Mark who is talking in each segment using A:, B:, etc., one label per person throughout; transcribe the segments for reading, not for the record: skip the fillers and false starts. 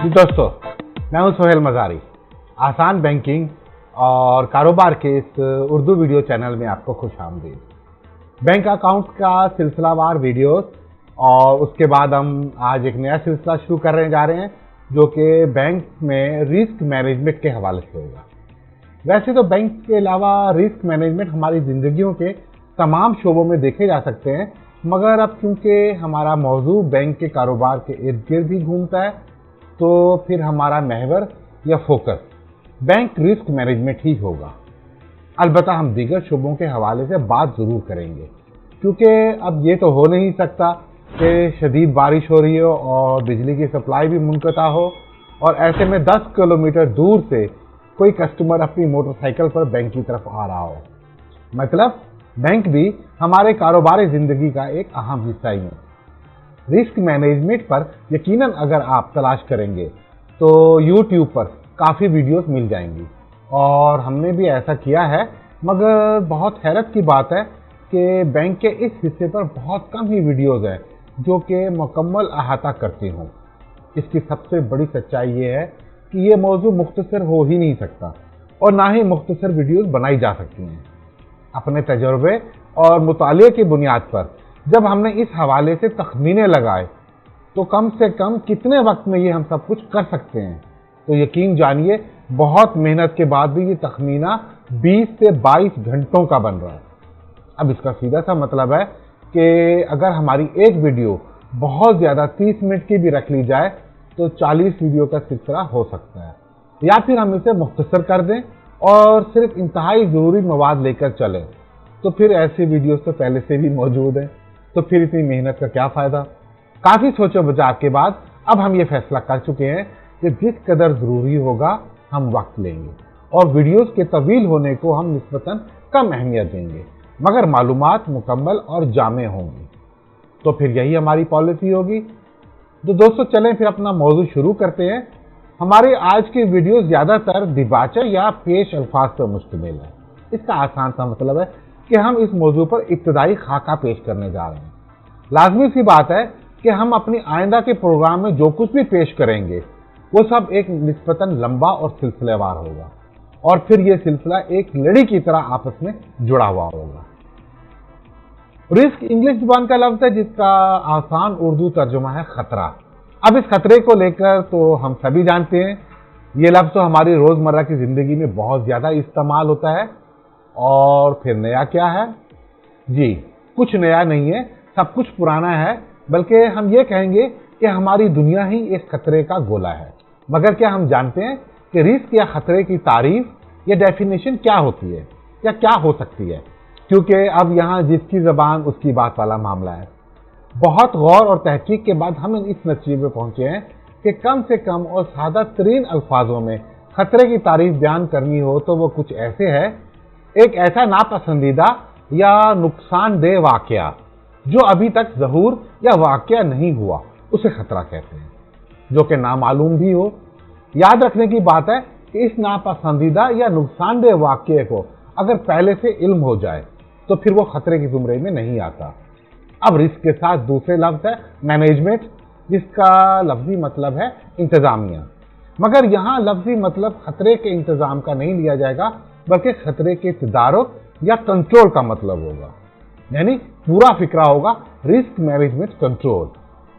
A: जी दोस्तों, मैं हूं सोहेल मज़ारी। आसान बैंकिंग और कारोबार के इस उर्दू वीडियो चैनल में आपको खुशामदीद। बैंक अकाउंट का सिलसिलावार वीडियोस और उसके बाद हम आज एक नया सिलसिला शुरू करने जा रहे हैं जो कि बैंक में रिस्क मैनेजमेंट के हवाले से होगा। वैसे तो बैंक के अलावा रिस्क मैनेजमेंट हमारी ज़िंदगियों के तमाम शोबों में देखे जा सकते हैं, मगर अब क्योंकि हमारा मौजू बैंक के कारोबार के इर्द गिर्द ही घूमता है तो फिर हमारा महवर या फोकस बैंक रिस्क मैनेजमेंट ही होगा। अलबत्ता हम दीगर शोबों के हवाले से बात ज़रूर करेंगे, क्योंकि अब ये तो हो नहीं सकता कि शदीद बारिश हो रही हो और बिजली की सप्लाई भी मुनक़ता हो और ऐसे में 10 किलोमीटर दूर से कोई कस्टमर अपनी मोटरसाइकिल पर बैंक की तरफ आ रहा हो। मतलब बैंक भी हमारे कारोबारी ज़िंदगी का एक अहम हिस्सा ही है। रिस्क मैनेजमेंट पर यकीनन अगर आप तलाश करेंगे तो YouTube पर काफ़ी वीडियोस मिल जाएंगी और हमने भी ऐसा किया है, मगर बहुत हैरत की बात है कि बैंक के इस हिस्से पर बहुत कम ही वीडियोस हैं जो कि मुकम्मल अहाता करती हों। इसकी सबसे बड़ी सच्चाई ये है कि ये मौजू मुख्तसर हो ही नहीं सकता और ना ही मुख्तसर वीडियोस बनाई जा सकती हैं। अपने तजुर्बे और मुताले की बुनियाद पर जब हमने इस हवाले से तखमीने लगाए तो कम से कम कितने वक्त में ये हम सब कुछ कर सकते हैं, तो यकीन जानिए बहुत मेहनत के बाद भी ये तखमीना 20 से 22 घंटों का बन रहा है। अब इसका सीधा सा मतलब है कि अगर हमारी एक वीडियो बहुत ज़्यादा 30 मिनट की भी रख ली जाए तो 40 वीडियो का सिलसिला हो सकता है, या फिर हम इसे मुख्तसर कर दें और सिर्फ इंतहाई ज़रूरी मवाद लेकर चलें, तो फिर ऐसे वीडियोस तो पहले से भी मौजूद हैं, तो फिर इतनी मेहनत का क्या फ़ायदा। काफ़ी सोचो विचार के बाद अब हम ये फैसला कर चुके हैं कि जिस कदर ज़रूरी होगा हम वक्त लेंगे और वीडियोस के तवील होने को हम निस्बतन कम अहमियत देंगे, मगर मालूमात मुकम्मल और जामे होंगी। तो फिर यही हमारी पॉलिसी होगी। तो दोस्तों चलें फिर अपना मौजू शुरू करते हैं। हमारे आज की वीडियो ज़्यादातर दिबाचा या पेश अल्फाज पर मुश्तमिल है। इसका आसान सा मतलब है कि हम इस मौजू पर इब्तदाई खाका पेश करने जा रहे हैं। लाजमी सी बात है कि हम अपनी आइंदा के प्रोग्राम में जो कुछ भी पेश करेंगे वो सब एक निस्बतन लंबा और सिलसिलेवार होगा और फिर ये सिलसिला एक लड़ी की तरह आपस में जुड़ा हुआ होगा। रिस्क इंग्लिश जुबान का लफ्ज़ है जिसका आसान उर्दू तर्जुमा है खतरा। अब इस खतरे को लेकर तो हम सभी जानते हैं, ये लफ्ज़ तो हमारी रोज़मर्रा की ज़िंदगी में बहुत ज़्यादा इस्तेमाल होता है। और फिर नया क्या है? जी कुछ नया नहीं है, सब कुछ पुराना है, बल्कि हम ये कहेंगे कि हमारी दुनिया ही एक खतरे का गोला है। मगर क्या हम जानते हैं कि रिस्क या खतरे की तारीफ या डेफिनेशन क्या होती है या क्या हो सकती है? क्योंकि अब यहाँ जिसकी ज़बान उसकी बात वाला मामला है। बहुत गौर और तहकीक के बाद हम इस नतीजे पर पहुँचे हैं कि कम से कम और सादा तरीन अल्फाजों में खतरे की तारीफ बयान करनी हो तो वो कुछ ऐसे है: एक ऐसा नापसंदीदा या नुकसानदेह वाक़या जो अभी तक ज़हूर या वाक़या नहीं हुआ उसे खतरा कहते हैं, जो कि नामालूम भी हो। याद रखने की बात है कि इस नापसंदीदा या नुकसानदेह वाक़ये को अगर पहले से इल्म हो जाए तो फिर वो खतरे की ज़ुमरे में नहीं आता। अब रिस्क के साथ दूसरे लफ्ज़ है मैनेजमेंट, जिसका लफ्ज़ी मतलब है इंतज़ामिया, मगर यहाँ लफ्ज़ी मतलब खतरे के इंतज़ाम का नहीं लिया जाएगा बल्कि खतरे के तदारुक या कंट्रोल का मतलब होगा। यानी पूरा फिक्रा होगा रिस्क मैनेजमेंट कंट्रोल,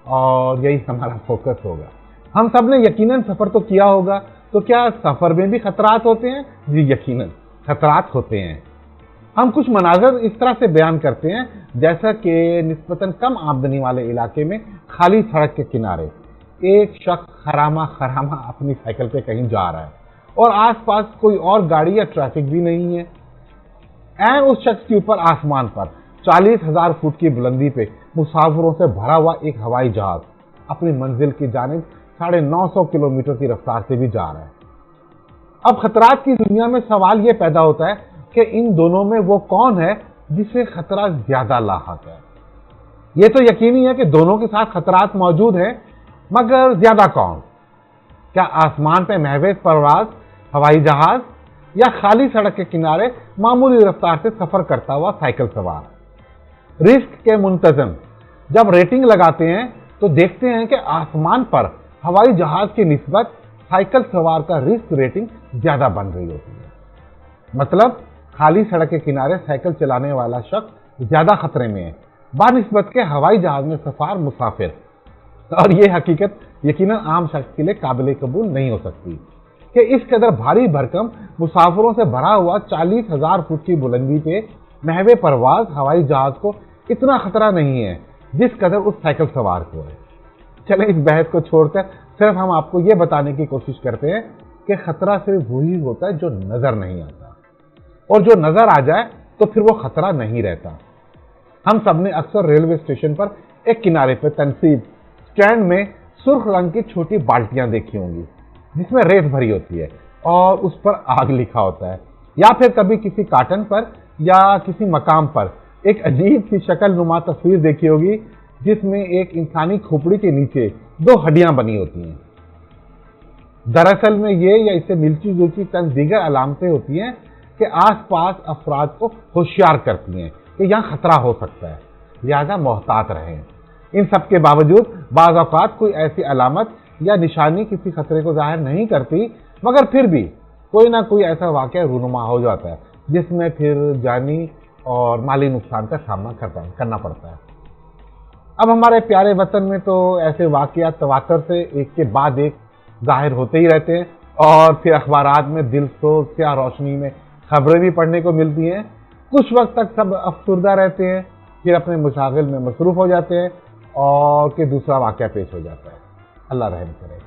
A: और यही हमारा फोकस होगा। हम सब ने यकीनन सफ़र तो किया होगा, तो क्या सफ़र में भी खतरात होते हैं? जी यकीनन खतरात होते हैं। हम कुछ मनाज़र इस तरह से बयान करते हैं जैसा कि निस्बतन कम आमदनी वाले इलाके में खाली सड़क के किनारे एक शख्स खरामा अपनी साइकिल पे कहीं जा रहा है और आसपास कोई और गाड़ी या ट्रैफिक भी नहीं है। ऐन उस शख्स के ऊपर आसमान पर 40,000 फुट की बुलंदी पे मुसाफिरों से भरा हुआ एक हवाई जहाज अपनी मंजिल की जानिब 950 किलोमीटर की रफ्तार से भी जा रहा है। अब खतरात की दुनिया में सवाल ये पैदा होता है कि इन दोनों में वो कौन है जिसे खतरा ज्यादा लाहक है? ये तो यकीनी है कि दोनों के साथ खतरात मौजूद हैं, मगर ज्यादा कौन? क्या आसमान पे महवेज परवाज हवाई जहाज या खाली सड़क के किनारे मामूली रफ्तार से सफर करता हुआ साइकिल सवार? रिस्क के मुंतज़म जब रेटिंग लगाते हैं तो देखते हैं कि आसमान पर हवाई जहाज की निस्बत साइकिल सवार का रिस्क रेटिंग ज्यादा बन रही होती है। मतलब खाली सड़क के किनारे साइकिल चलाने वाला शख्स ज्यादा खतरे में है बानिस्बत के हवाई जहाज में सवार मुसाफिर। और ये हकीकत यकीनन आम शख्स के लिए काबिल कबूल नहीं हो सकती कि इस कदर भारी भरकम मुसाफिरों से भरा हुआ 40,000 फुट की बुलंदी पे महवे परवाज हवाई जहाज को इतना खतरा नहीं है जिस कदर उस साइकिल सवार को है। चले इस बहस को छोड़कर सिर्फ हम आपको ये बताने की कोशिश करते हैं कि खतरा सिर्फ वही होता है जो नजर नहीं आता, और जो नजर आ जाए तो फिर वो खतरा नहीं रहता। हम सबने अक्सर रेलवे स्टेशन पर एक किनारे पर तनसीब स्टैंड में सुर्ख रंग की छोटी बाल्टियां देखी होंगी जिसमें रेत भरी होती है और उस पर आग लिखा होता है, या फिर कभी किसी कार्टन पर या किसी मकाम पर एक अजीब सी शक्ल नुमा तस्वीर देखी होगी जिसमें एक इंसानी खोपड़ी के नीचे 2 हड्डियां बनी होती हैं। दरअसल में ये या इससे मिलती जुलती चंद दीगर अलामतें होती हैं कि आसपास अफराद को होशियार करती हैं कि यहाँ खतरा हो सकता है, लिहाजा मोहतात रहें। इन सब के बावजूद बाज़ औक़ात कोई ऐसी अलामत या निशानी किसी खतरे को जाहिर नहीं करती, मगर फिर भी कोई ना कोई ऐसा वाक़या रूनुमा हो जाता है जिसमें फिर जानी और माली नुकसान का सामना करना पड़ता है। अब हमारे प्यारे वतन में तो ऐसे वाक़यात तवातर से एक के बाद एक जाहिर होते ही रहते हैं, और फिर अखबारात में दिल सो स्याह रोशनी में खबरें भी पढ़ने को मिलती हैं। कुछ वक्त तक सब अफसुर्दा रहते हैं, फिर अपने मुशागिल में मसरूफ़ हो जाते हैं और कि दूसरा वाक़या पेश हो जाता है। अल्लाह रहम करे।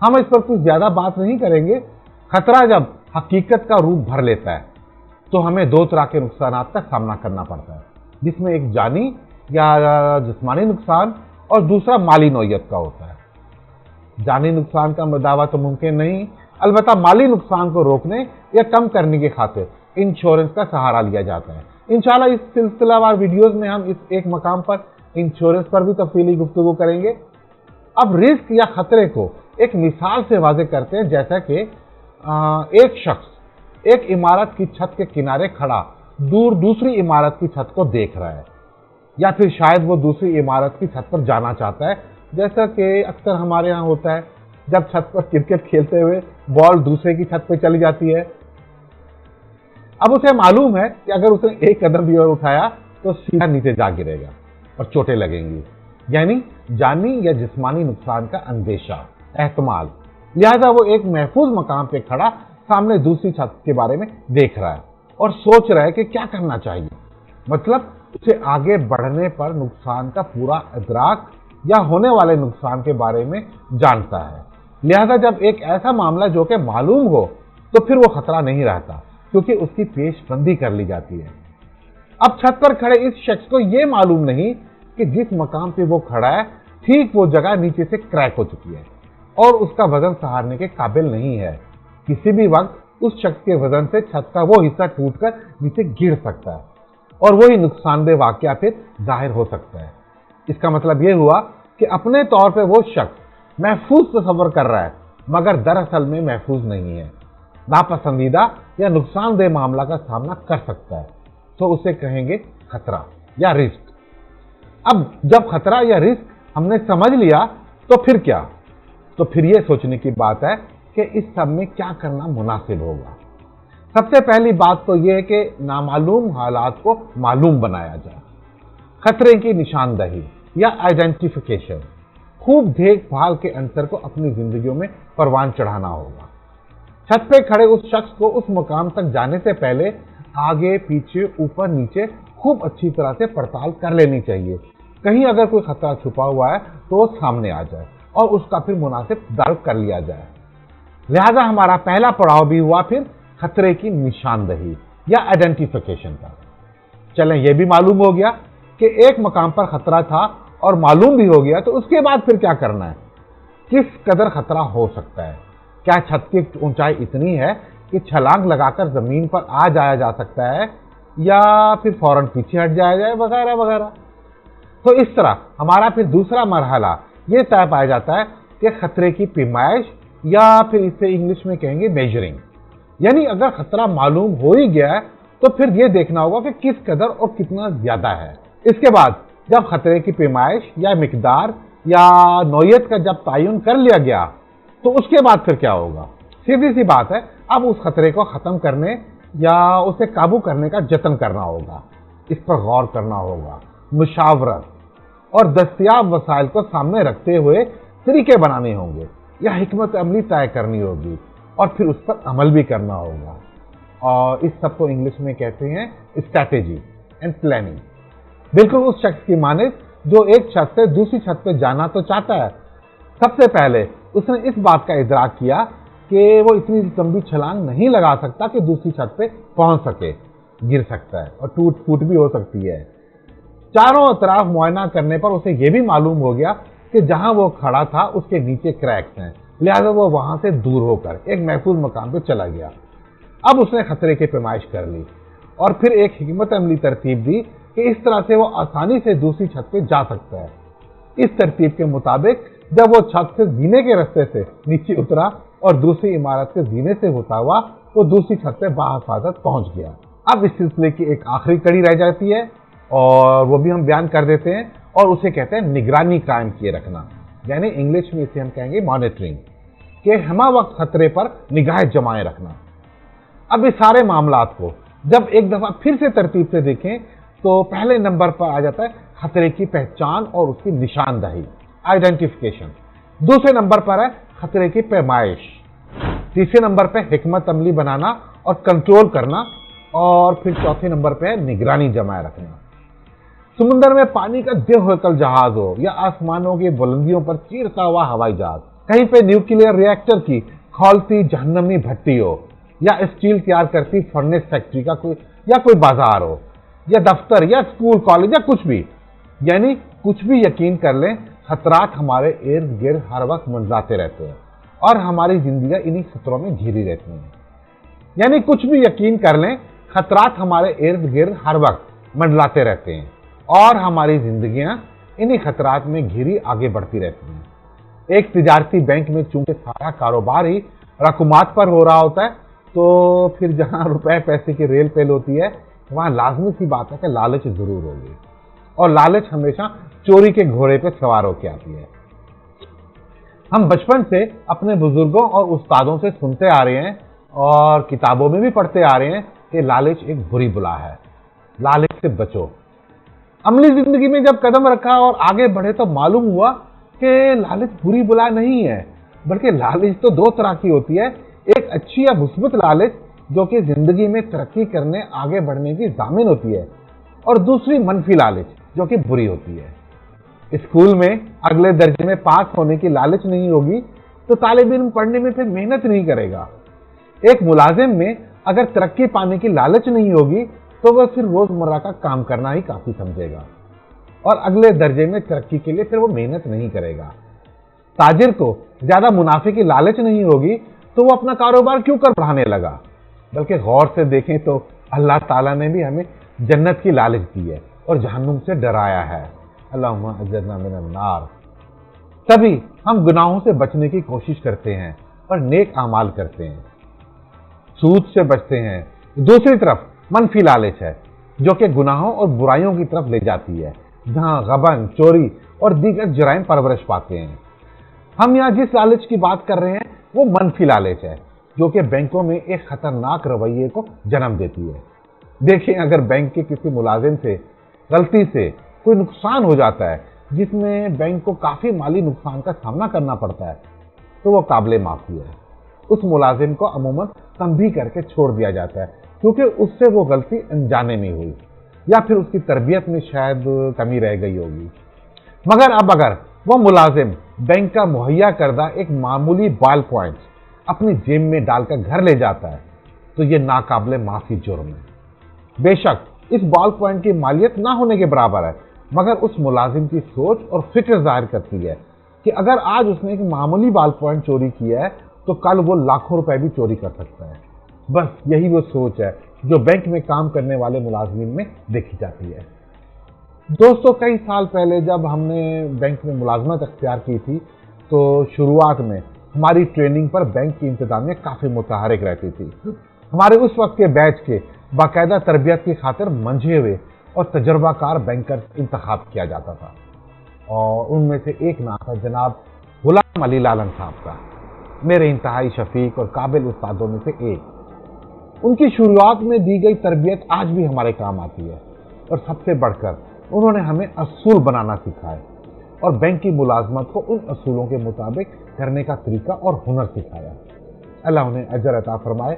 A: हम इस पर कुछ ज़्यादा बात नहीं करेंगे। खतरा जब हकीकत का रूप भर लेता है तो हमें 2 तरह के नुकसानात का सामना करना पड़ता है, जिसमें एक जानी या जिस्मानी नुकसान और दूसरा माली नौइयत का होता है। जानी नुकसान का दावा तो मुमकिन नहीं, अलबत्ता माली नुकसान को रोकने या कम करने की खातिर इंश्योरेंस का सहारा लिया जाता है। इंशाल्लाह इस सिलसिलावार वीडियोस में हम इस एक मकाम पर इंश्योरेंस पर भी तफसीली गुफ्तगू करेंगे। अब रिस्क या खतरे को एक मिसाल से वाज़े करते हैं, जैसा कि एक शख्स एक इमारत की छत के किनारे खड़ा दूर दूसरी इमारत की छत को देख रहा है, या फिर शायद वो दूसरी इमारत की छत पर जाना चाहता है, जैसा कि अक्सर हमारे यहाँ होता है जब छत पर क्रिकेट खेलते हुए बॉल दूसरे की छत पर चली जाती है। अब उसे मालूम है कि अगर उसने एक कदम भी और उठाया तो सीधा नीचे जा गिरेगा और चोटें लगेंगी, यानी जानी या जिस्मानी नुकसान का अंदेशा, एहतमाल। लिहाजा वो एक महफूज मकाम पे खड़ा सामने दूसरी छत के बारे में देख रहा है और सोच रहा है कि क्या करना चाहिए। मतलब उसे आगे बढ़ने पर नुकसान का पूरा इदराक या होने वाले नुकसान के बारे में जानता है। लिहाजा जब एक ऐसा मामला जो कि मालूम हो तो फिर वो खतरा नहीं रहता, क्योंकि उसकी पेशबंदी कर ली जाती है। अब छत पर खड़े इस शख्स को यह मालूम नहीं कि जिस मकाम पे वो खड़ा है ठीक वो जगह नीचे से क्रैक हो चुकी है और उसका वजन सहारने के काबिल नहीं है। किसी भी वक्त उस शख्स के वजन से छत का वो हिस्सा टूटकर नीचे गिर सकता है और वही नुकसानदेह वाकया फिर जाहिर हो सकता है। इसका मतलब यह हुआ कि अपने तौर पे वो शख्स महफूज तस्वर कर रहा है, मगर दरअसल में महफूज नहीं है, नापसंदीदा या नुकसानदेह मामला का सामना कर सकता है, तो उसे कहेंगे खतरा या रिस्क। अब जब खतरा या रिस्क हमने समझ लिया तो फिर क्या? तो फिर यह सोचने की बात है कि इस सब में क्या करना मुनासिब होगा। सबसे पहली बात तो यह है कि नामालूम हालात को मालूम बनाया जाए। खतरे की निशानदही या आइडेंटिफिकेशन, खूब देखभाल के अंतर को अपनी जिंदगियों में परवान चढ़ाना होगा। छत पे खड़े उस शख्स को उस मुकाम तक जाने से पहले आगे पीछे ऊपर नीचे खूब अच्छी तरह से पड़ताल कर लेनी चाहिए। कहीं अगर कोई खतरा छुपा हुआ है तो वो सामने आ जाए और उसका फिर मुनासिब दर्द कर लिया जाए। लिहाजा हमारा पहला पड़ाव भी हुआ फिर खतरे की निशानदही या आइडेंटिफिकेशन का। चलें यह भी मालूम हो गया कि एक मकाम पर खतरा था और मालूम भी हो गया, तो उसके बाद फिर क्या करना है? किस कदर खतरा हो सकता है? क्या छत की ऊंचाई इतनी है कि छलांग लगाकर जमीन पर आ जाया जा सकता है, या फिर फौरन पीछे हट जाया जाए, वगैरह वगैरह। तो इस तरह हमारा फिर दूसरा मरहला यह तय पाया जाता है कि खतरे की पैमाइश, या फिर इसे इंग्लिश में कहेंगे मेजरिंग। यानी अगर खतरा मालूम हो ही गया है तो फिर यह देखना होगा कि किस कदर और कितना ज्यादा है। इसके बाद जब खतरे की पैमाइश या मिकदार या नौयत का जब तयन कर लिया गया तो उसके बाद फिर क्या होगा? सीधी सी बात है, अब उस खतरे को खत्म करने या उसे काबू करने का जतन करना होगा। इस पर गौर करना होगा, मुशावरत और दस्तयाब वसाइल को सामने रखते हुए तरीके बनाने होंगे या हिकमत अमली तय करनी होगी और फिर उस पर अमल भी करना होगा। और इस सब को इंग्लिश में कहते हैं स्ट्रैटेजी एंड प्लानिंग। बिल्कुल उस शख्स की माने जो एक छत से दूसरी छत पे जाना तो चाहता है। सबसे पहले उसने इस बात का इदराक किया कि वो इतनी लंबी छलांग नहीं लगा सकता कि दूसरी छत पे पहुंच सके, गिर सकता है और टूट फूट भी हो सकती है। चारों तरफ मुआयना करने पर उसे यह भी मालूम हो गया कि जहां वो खड़ा था उसके नीचे क्रैक्स हैं, लिहाजा वो वहां से दूर होकर एक महफूज मकाम पे चला गया। अब उसने खतरे की पैमाइश कर ली और फिर एक हिकमत अमली तरतीब दी कि इस तरह से वो आसानी से दूसरी छत पे जा सकता है। इस तरतीब के मुताबिक जब वो छत से जीने के रास्ते से नीचे उतरा और दूसरी इमारत के जीने से होता हुआ वो दूसरी छत पे बाहिफाजत पहुंच गया। अब इस सिलसिले की एक आखिरी कड़ी रह जाती है और वो भी हम बयान कर देते हैं और उसे कहते हैं निगरानी कायम किए रखना, यानी इंग्लिश में इसे हम कहेंगे मॉनिटरिंग, कि हमा वक्त खतरे पर निगाह जमाए रखना। अब इस सारे मामलात को जब एक दफा फिर से तरतीब से देखें तो पहले नंबर पर आ जाता है खतरे की पहचान और उसकी निशानदही, आइडेंटिफिकेशन। दूसरे नंबर पर है खतरे की पैमाइश। तीसरे नंबर पर हिकमत अमली बनाना और कंट्रोल करना और फिर चौथे नंबर पर है निगरानी जमाए रखना। समुद्र में पानी का दिल जहाज हो या आसमानों की बुलंदियों पर चीरता हुआ हवाई जहाज, कहीं पे न्यूक्लियर रिएक्टर की खौलती जहन्नमी भट्टी हो या स्टील तैयार करती फर्नेस फैक्ट्री का कोई बाजार हो या दफ्तर या स्कूल कॉलेज या कुछ भी, यानी कुछ भी यकीन कर लें खतरात हमारे इर्द गिर्द हर वक्त मंडराते रहते हैं और हमारी जिंदगी इन्हीं खतरों में घिरी रहती हैं। यानी कुछ भी यकीन कर लें खतरात हमारे इर्द गिर्द हर वक्त मंडराते रहते हैं और हमारी जिंदगियां इन्हीं खतरात में घिरी आगे बढ़ती रहती हैं। एक तिजारती बैंक में चूंकि सारा कारोबार ही रकूमात पर हो रहा होता है तो फिर जहां रुपए पैसे की रेल पेल होती है वहां लाजमी सी बात है कि लालच जरूर होगी और लालच हमेशा चोरी के घोड़े पे सवार होकर आती है। हम बचपन से अपने बुजुर्गों और उस्तादों से सुनते आ रहे हैं और किताबों में भी पढ़ते आ रहे हैं कि लालच एक बुरी बुला है, लालच से बचो। अमली जिंदगी में जब कदम रखा और आगे बढ़े तो मालूम हुआ कि लालच बुरी बुला नहीं है, बल्कि लालच तो दो तरह की होती है। एक अच्छी या मुस्बत लालच जो कि जिंदगी में तरक्की करने आगे बढ़ने की जामिन होती है और दूसरी मनफी लालच जो कि बुरी होती है। स्कूल में अगले दर्जे में पास होने की लालच नहीं होगी तो तालिब इल्म पढ़ने में फिर मेहनत नहीं करेगा। एक मुलाजिम में अगर तरक्की पाने की लालच नहीं होगी तो वह फिर रोजमर्रा का काम करना ही काफी समझेगा और अगले दर्जे में तरक्की के लिए फिर वो मेहनत नहीं करेगा। ताजिर को ज्यादा मुनाफे की लालच नहीं होगी तो वो अपना कारोबार क्यों कर बढ़ाने लगा, बल्कि गौर से देखें तो अल्लाह ताला ने भी हमें जन्नत की लालच दी है और जहन्नुम से डराया है। अल्लाहुम्मा अज्जरना मिनन नार। तभी हम गुनाहों से बचने की कोशिश करते हैं और नेक अमाल करते हैं, सूद से बचते हैं। दूसरी तरफ मनफी लालच है जो कि गुनाहों और बुराइयों की तरफ ले जाती है, जहां गबन, चोरी और दीगर जराइम परवरिश पाते हैं। हम यहाँ जिस लालच की बात कर रहे हैं वो मनफी लालच है जो कि बैंकों में एक खतरनाक रवैये को जन्म देती है। देखिए, अगर बैंक के किसी मुलाजिम से गलती से कोई नुकसान हो जाता है जिसमें बैंक को काफी माली नुकसान का सामना करना पड़ता है तो वो काबिल माफी है। उस मुलाजिम को अमूमन तंबीह करके छोड़ दिया जाता है क्योंकि उससे वो गलती अनजाने में हुई या फिर उसकी तरबियत में शायद कमी रह गई होगी। मगर अब अगर वो मुलाजिम बैंक का मुहैया करदा एक मामूली बॉल पॉइंट अपनी जेब में डालकर घर ले जाता है तो ये नाकाबिले माफी जुर्म है। बेशक इस बॉल पॉइंट की मालियत ना होने के बराबर है, मगर उस मुलाजिम की सोच और फिक्र जाहिर करती है कि अगर आज उसने एक मामूली बॉल पॉइंट चोरी किया है तो कल वो लाखों रुपए भी चोरी कर सकता है। बस यही वो सोच है जो बैंक में काम करने वाले मुलाजिमीन में देखी जाती है। दोस्तों, कई साल पहले जब हमने बैंक में मुलाजमत अख्तियार की थी तो शुरुआत में हमारी ट्रेनिंग पर बैंक की इंतजामिया काफ़ी मुतहरिक रहती थी। हमारे उस वक्त के बैच के बाकायदा तरबियत की खातिर मंझे हुए और तजर्बाकार बैंकर इंतखाब किया जाता था। اور ان میں سے ایک نام تھا جناب غلام علی لالن صاحب کا، میرے انتہائی شفیق اور قابل استادوں میں سے ایک۔ ان کی شروعات میں دی گئی تربیت آج بھی ہمارے کام آتی ہے، اور سب سے بڑھ کر انہوں نے ہمیں اصول بنانا سکھائے اور بینک کی ملازمت کو ان اصولوں کے مطابق کرنے کا طریقہ اور ہنر سکھایا۔ اللہ انہیں اجر عطا فرمائے۔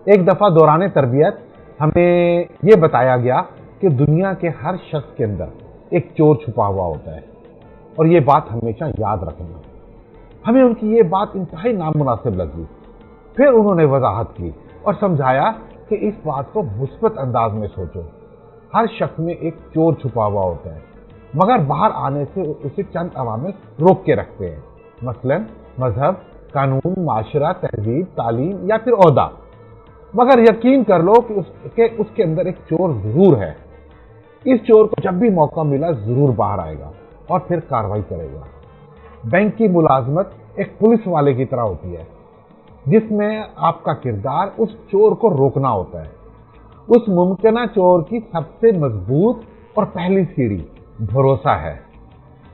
A: ایک دفعہ دوران تربیت ہمیں یہ بتایا گیا کہ دنیا کے ہر شخص کے اندر ایک چور چھپا ہوا ہوتا ہے، اور یہ بات ہمیشہ یاد رکھنا۔ ہمیں ان کی یہ بات انتہائی نامناسب لگی۔ پھر انہوں نے وضاحت کی اور سمجھایا کہ اس بات کو مثبت انداز میں سوچو۔ ہر شخص میں ایک چور چھپا ہوا ہوتا ہے، مگر باہر آنے سے اسے چند عوامل روک کے رکھتے ہیں، مثلا مذہب، قانون، معاشرہ، تہذیب، تعلیم یا پھر عہدہ۔ مگر یقین کر لو کہ اس کے اندر ایک چور ضرور ہے۔ اس چور کو جب بھی موقع ملا ضرور باہر آئے گا اور پھر کارروائی کرے گا۔ بینک کی ملازمت ایک پولیس والے کی طرح ہوتی ہے، جس میں آپ کا کردار اس چور کو روکنا ہوتا ہے۔ اس ممکنہ چور کی سب سے مضبوط اور پہلی سیڑھی بھروسہ ہے،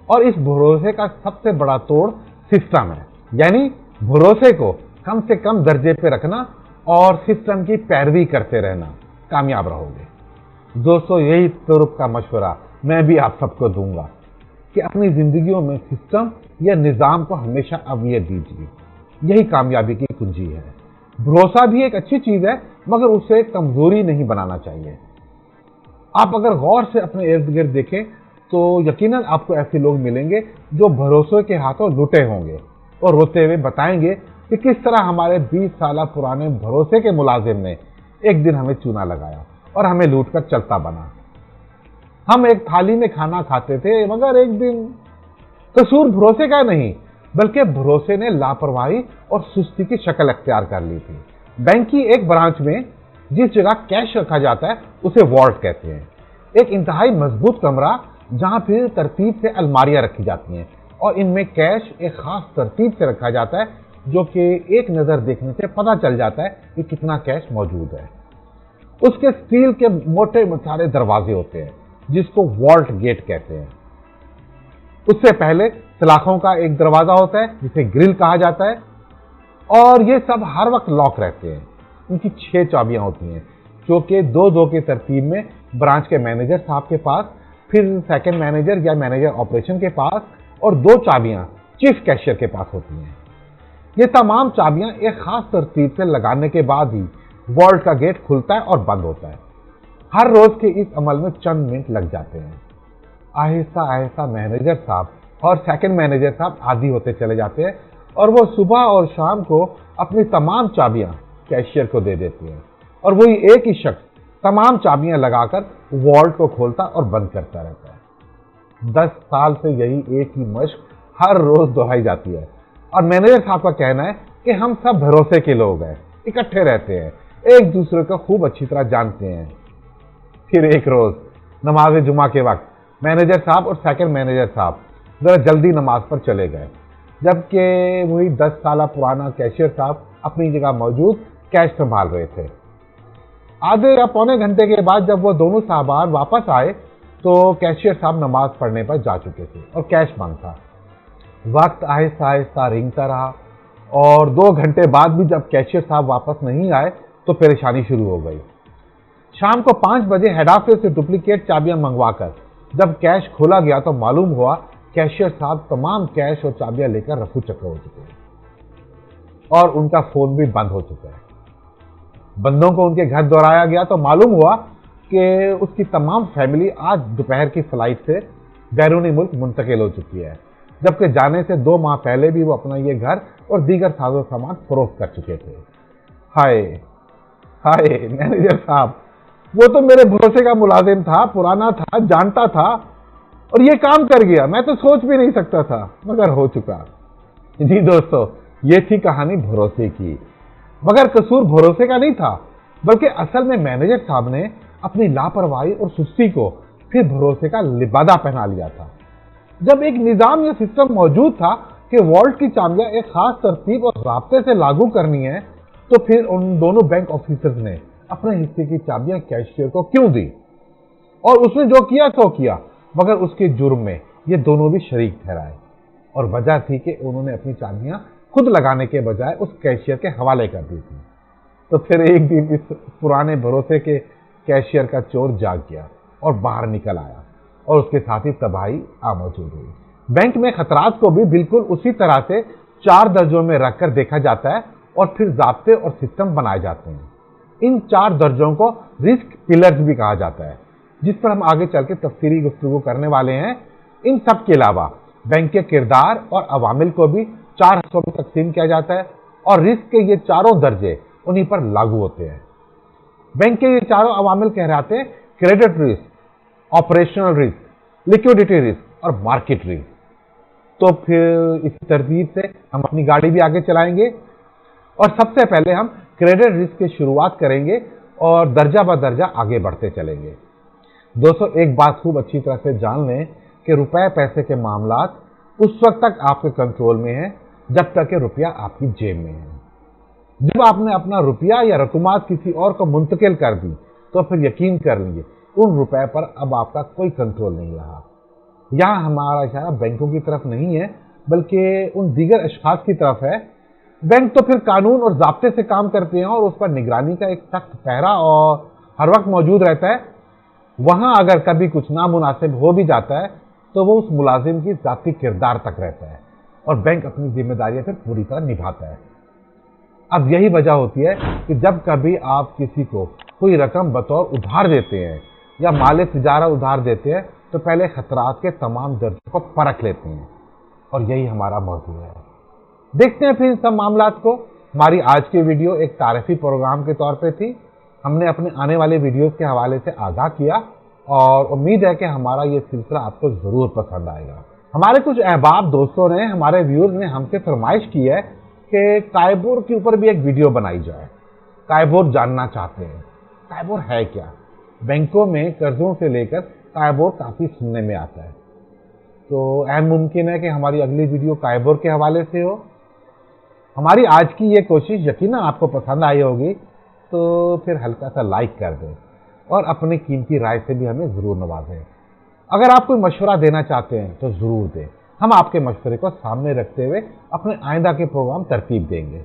A: اور اس بھروسے کا سب سے بڑا توڑ سسٹم ہے، یعنی بھروسے کو کم سے کم درجے پہ رکھنا اور سسٹم کی پیروی کرتے رہنا، کامیاب رہو گے۔ دوستو، یہی ترک کا مشورہ میں بھی آپ سب کو دوں گا کہ اپنی زندگیوں میں سسٹم یا نظام کو ہمیشہ اہمیت دیجیے۔ یہی کامیابی کی کنجی ہے۔ بھروسہ بھی ایک اچھی چیز ہے، مگر اسے کمزوری نہیں بنانا چاہیے۔ آپ اگر غور سے اپنے ارد گرد دیکھیں تو یقیناً آپ کو ایسے لوگ ملیں گے جو بھروسے کے ہاتھوں لٹے ہوں گے اور روتے ہوئے بتائیں گے کہ کس طرح ہمارے 20 سالہ پرانے بھروسے کے ملازم نے ایک دن ہمیں چونا لگایا اور ہمیں لوٹ کر چلتا بنا۔ ہم ایک تھالی میں کھانا کھاتے تھے، مگر ایک دن قصور بھروسے کا نہیں بلکہ بھروسے نے لاپرواہی اور سستی کی شکل اختیار کر لی تھی۔ بینک کی ایک برانچ میں جس جگہ کیش رکھا جاتا ہے اسے والٹ کہتے ہیں، ایک انتہائی مضبوط کمرہ جہاں پھر ترتیب سے الماریاں رکھی جاتی ہیں اور ان میں کیش ایک خاص ترتیب سے رکھا جاتا ہے، جو کہ ایک نظر دیکھنے سے پتہ چل جاتا ہے کہ کتنا کیش موجود ہے۔ اس کے سٹیل کے موٹے مسارے دروازے ہوتے ہیں جس کو والٹ گیٹ کہتے ہیں۔ اس سے پہلے سلاخوں کا ایک دروازہ ہوتا ہے جسے گرل کہا جاتا ہے، اور یہ سب ہر وقت لاک رہتے ہیں۔ ان کی 6 چابیاں ہوتی ہیں، جو کہ 2-2 کی ترتیب میں برانچ کے مینیجر صاحب کے پاس، پھر سیکنڈ مینیجر یا مینیجر آپریشن کے پاس، اور 2 چابیاں چیف کیشیئر کے پاس ہوتی ہیں۔ یہ تمام چابیاں ایک خاص ترتیب سے لگانے کے بعد ہی والٹ کا گیٹ کھلتا ہے اور بند ہوتا ہے۔ ہر روز کے اس عمل میں چند منٹ لگ جاتے ہیں۔ آہستہ آہستہ مینیجر صاحب اور سیکنڈ مینیجر صاحب عادی ہوتے چلے جاتے ہیں، اور وہ صبح اور شام کو اپنی تمام چابیاں کیشیئر کو دے دیتے ہیں، اور وہی ایک ہی شخص تمام چابیاں لگا کر والٹ کو کھولتا اور بند کرتا رہتا ہے۔ 10 سال سے یہی ایک ہی مشق ہر روز دہرائی جاتی ہے، اور مینیجر صاحب کا کہنا ہے کہ ہم سب بھروسے کے لوگ ہیں، اکٹھے رہتے ہیں، ایک دوسرے کو خوب اچھی طرح جانتے ہیں۔ پھر ایک روز نماز جمعہ کے وقت مینیجر صاحب اور سیکنڈ مینیجر صاحب ذرا جلدی نماز پر چلے گئے، جبکہ وہی 10 سالہ پرانا کیشیئر صاحب اپنی جگہ موجود کیش سنبھال رہے تھے۔ آدھے یا پونے گھنٹے کے بعد جب وہ دونوں صاحبان واپس آئے تو کیشیئر صاحب نماز پڑھنے پر جا چکے تھے اور کیش بند تھا۔ وقت آہستہ آہستہ رینگتا رہا، اور 2 گھنٹے بعد بھی جب کیشیئر صاحب واپس نہیں آئے تو پریشانی شروع ہو گئی۔ شام کو 5 بجے ہیڈ آفس سے ڈپلیکیٹ چابیاں منگوا کر جب کیش کھولا گیا تو معلوم ہوا کیشیئر صاحب تمام کیش اور چابیاں لے کر رفو چکر ہو چکے ہیں، اور ان کا فون بھی بند ہو چکا ہے۔ بندوں کو ان کے گھر دوڑایا گیا تو معلوم ہوا کہ اس کی تمام فیملی آج دوپہر کی فلائٹ سے بیرونی ملک منتقل ہو چکی ہے، جبکہ جانے سے 2 ماہ پہلے بھی وہ اپنا یہ گھر اور دیگر ساز و سامان فروخت کر چکے تھے۔ ہائے ہائے مینیجر صاحب، وہ تو میرے بھروسے کا ملازم تھا، پرانا تھا، جانتا تھا، اور یہ کام کر گیا، میں تو سوچ بھی نہیں سکتا تھا، مگر ہو چکا۔ جی دوستو، یہ تھی کہانی بھروسے کی، مگر قصور بھروسے کا نہیں تھا، بلکہ اصل میں مینیجر صاحب نے اپنی لاپرواہی اور سستی کو پھر بھروسے کا لبادہ پہنا لیا تھا۔ جب ایک نظام یا سسٹم موجود تھا کہ والٹ کی چابیاں ایک خاص ترتیب اور ضابطے سے لاگو کرنی ہے، تو پھر ان دونوں بینک آفیسرز نے اپنے حصے کی چابیاں کیشیئر کو کیوں دی؟ اور اس نے جو کیا سو کیا، مگر اس کے جرم میں ये दोनों भी शरीक ठहराए और वजह थी कि उन्होंने अपनी चाबियां खुद लगाने के बजाय उस कैशियर के हवाले कर दी थी। तो फिर एक दिन इस पुराने भरोसे के कैशियर का चोर जाग गया और बाहर निकल आया और उसके साथ ही तबाही मौजूद हुई। बैंक में खतरात को भी बिल्कुल उसी तरह से 4 दर्जों में रखकर देखा जाता है और फिर ज़ाब्ते और सिस्टम बनाए जाते हैं। इन 4 दर्जों को रिस्क पिलर्स भी कहा जाता है, जिस पर हम आगे चल के तफसीली गुफ्तगू करने वाले हैं। इन सब के अलावा बैंक के किरदार और अवामिल को भी 4 हिस्सों में तकसीम किया जाता है और रिस्क के ये चारों दर्जे उन्हीं पर लागू होते हैं। बैंक के ये चारों अवामिल कहलाते हैं credit risk, operational risk, liquidity risk और मार्केट रिस्क। तो फिर इस तरतीब से हम अपनी गाड़ी भी आगे चलाएंगे और सबसे पहले हम क्रेडिट रिस्क की शुरुआत करेंगे और दर्जा ब दर्जा आगे बढ़ते चलेंगे। दोस्तों, एक बात खूब अच्छी तरह से जान लें कि रुपए पैसे के मामलात उस वक्त तक आपके कंट्रोल में है जब तक कि रुपया आपकी जेब में है। जब आपने अपना रुपया या रकूमात किसी और को मुंतकिल कर दी तो फिर यकीन कर लीजिए उन रुपए पर अब आपका कोई कंट्रोल नहीं रहा। यहाँ हमारा इशारा बैंकों की तरफ नहीं है बल्कि उन दीगर अशखास की तरफ है। बैंक तो फिर कानून और ज़ाब्ते से काम करते हैं और उस पर निगरानी का एक सख्त पहरा और हर वक्त मौजूद रहता है। वहाँ अगर कभी कुछ नामुनासिब हो भी जाता है तो वो उस मुलाजिम की ज़ाती किरदार तक रहता है और बैंक अपनी जिम्मेदारियां फिर पूरी तरह निभाता है। अब यही वजह होती है कि जब कभी आप किसी को कोई रकम बतौर उधार देते हैं या माल तिजारा उधार देते हैं तो पहले खतरात के तमाम दर्जों को परख लेते हैं और यही हमारा मौजू है। देखते हैं फिर इन सब मामलात को। हमारी आज की वीडियो एक तारीफी प्रोग्राम के तौर पे थी। हमने अपने आने वाले वीडियोस के हवाले से आगाह किया और उम्मीद है कि हमारा ये सिलसिला आपको ज़रूर पसंद आएगा। हमारे कुछ अहबाब दोस्तों ने, हमारे व्यूअर्स ने हमसे फरमाइश की है कि कायबोर के ऊपर भी एक वीडियो बनाई जाए। कायबोर जानना चाहते हैं, कायबोर है क्या? बैंकों में कर्जों से लेकर कायबोर काफ़ी सुनने में आता है, तो अहम मुमकिन है कि हमारी अगली वीडियो कायबोर के हवाले से हो। हमारी आज की ये कोशिश यकीनन आपको पसंद आई होगी, तो फिर हल्का सा लाइक कर दें और अपनी कीमती राय से भी हमें ज़रूर नवाजें। अगर आप कोई मशवरा देना चाहते हैं तो ज़रूर दें। हम आपके मशवरे को सामने रखते हुए अपने आइंदा के प्रोग्राम तरतीब देंगे।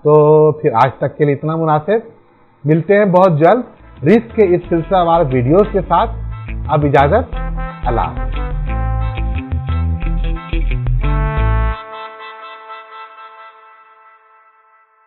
A: तो फिर आज तक के लिए इतना मुनासिब। मिलते हैं बहुत जल्द रिस्क के इस सिलसिलावार वीडियोस के साथ। अब इजाज़त, अल्लाह।